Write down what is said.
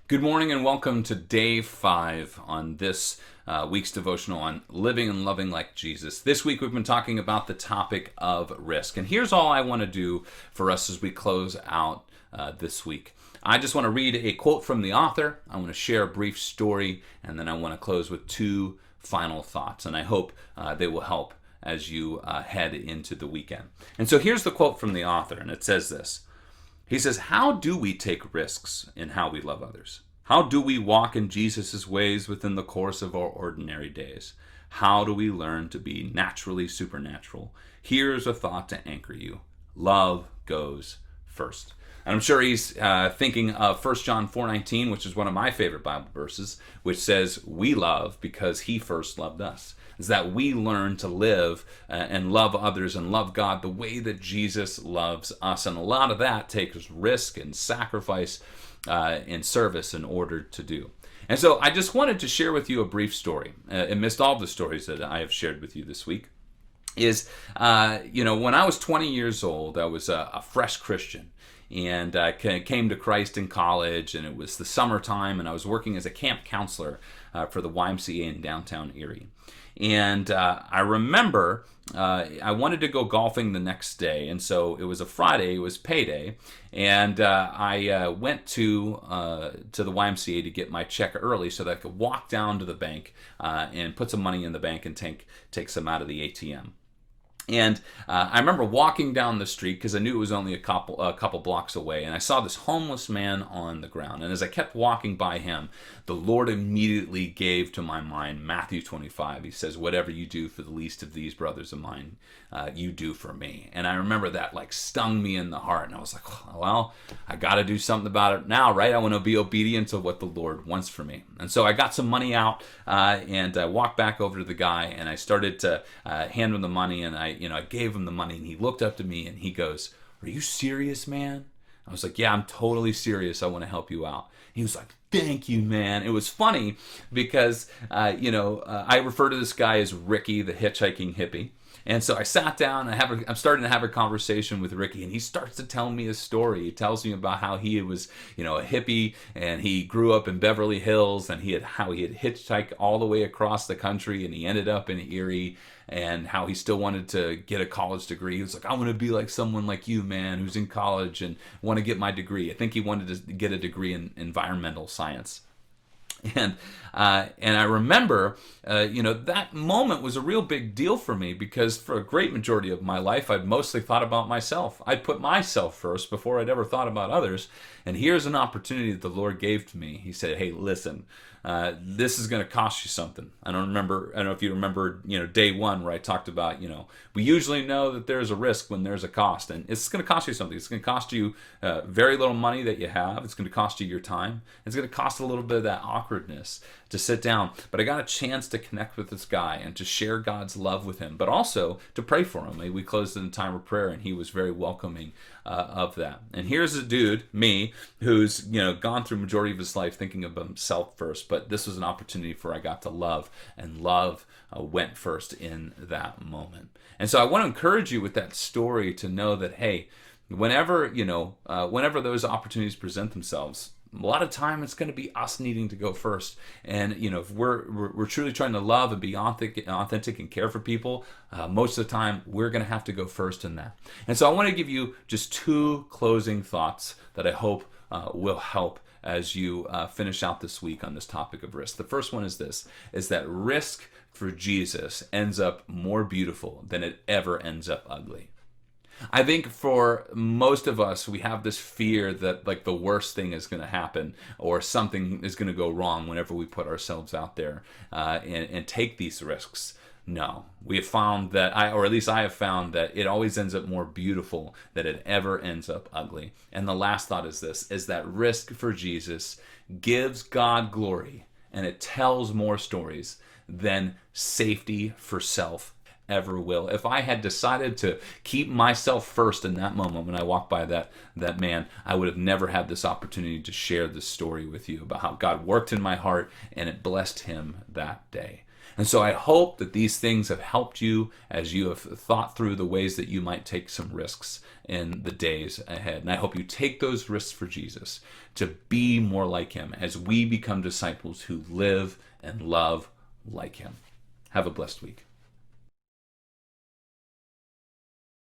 Good morning and welcome to day 5 on this week's devotional on living and loving like Jesus. This week we've been talking about the topic of risk. And here's all I want to do for us as we close out this week. I just want to read a quote from the author. I want to share a brief story, and then I want to close with 2 final thoughts. And I hope they will help as you head into the weekend. And so here's the quote from the author, and it says this. He says, "How do we take risks in how we love others? How do we walk in Jesus' ways within the course of our ordinary days? How do we learn to be naturally supernatural? Here's a thought to anchor you. Love goes first." And I'm sure he's thinking of 1 John 4:19, which is one of my favorite Bible verses, which says, "We love because he first loved us." Is that we learn to live and love others and love God the way that Jesus loves us. And a lot of that takes risk and sacrifice and service in order to do. And so I just wanted to share with you a brief story, amidst all the stories that I have shared with you this week. When I was 20 years old, I was a fresh Christian. And I came to Christ in college, and it was the summertime, and I was working as a camp counselor for the YMCA in downtown Erie. And I remember I wanted to go golfing the next day, and so it was a Friday, it was payday, and I went to the YMCA to get my check early so that I could walk down to the bank and put some money in the bank and take some out of the ATM. And I remember walking down the street because I knew it was only a couple blocks away, and I saw this homeless man on the ground. And as I kept walking by him, the Lord immediately gave to my mind Matthew 25. He says, "Whatever you do for the least of these brothers of mine, you do for me." And I remember that stung me in the heart, and I was like, well, I got to do something about it now, right? I want to be obedient to what the Lord wants for me. And so I got some money out, and I walked back over to the guy, and I started to hand him the money, and I gave him the money, and he looked up to me and he goes, "Are you serious, man?" I was like, "Yeah, I'm totally serious. I want to help you out." He was like, "Thank you, man." It was funny because, I refer to this guy as Ricky, the hitchhiking hippie. And so I sat down, and I'm starting to have a conversation with Ricky, and he starts to tell me his story. He tells me about how he was, a hippie, and he grew up in Beverly Hills, and how he had hitchhiked all the way across the country, and he ended up in Erie, and how he still wanted to get a college degree. He was like, "I want to be like someone like you, man, who's in college and want to get my degree." I think he wanted to get a degree in environmental science. And I remember, that moment was a real big deal for me because for a great majority of my life, I'd mostly thought about myself. I'd put myself first before I'd ever thought about others. And here's an opportunity that the Lord gave to me. He said, "Hey, listen, this is going to cost you something." I don't know if you remember, day 1 where I talked about, we usually know that there's a risk when there's a cost, and it's going to cost you something. It's going to cost you very little money that you have. It's going to cost you your time. It's going to cost a little bit of that awkwardness to sit down. But I got a chance to connect with this guy and to share God's love with him, but also to pray for him. We closed in a time of prayer, and he was very welcoming of that. And here's a dude, me, who's gone through majority of his life thinking of himself first, but this was an opportunity where I got to love, and love went first in that moment. And so I want to encourage you with that story to know that, hey, whenever those opportunities present themselves, a lot of time it's going to be us needing to go first. And if we're truly trying to love and be authentic and care for people, most of the time we're going to have to go first in that. And so I want to give you just 2 closing thoughts that I hope will help as you finish out this week on this topic of risk. The first one is this: is that risk for Jesus ends up more beautiful than it ever ends up ugly. I think for most of us, we have this fear that the worst thing is going to happen or something is going to go wrong whenever we put ourselves out there and take these risks. No, we have found that, or at least I have found that it always ends up more beautiful than it ever ends up ugly. And the last thought is this, is that risk for Jesus gives God glory, and it tells more stories than safety for self ever will. If I had decided to keep myself first in that moment when I walked by that man, I would have never had this opportunity to share this story with you about how God worked in my heart and it blessed him that day. And so I hope that these things have helped you as you have thought through the ways that you might take some risks in the days ahead. And I hope you take those risks for Jesus to be more like him as we become disciples who live and love like him. Have a blessed week.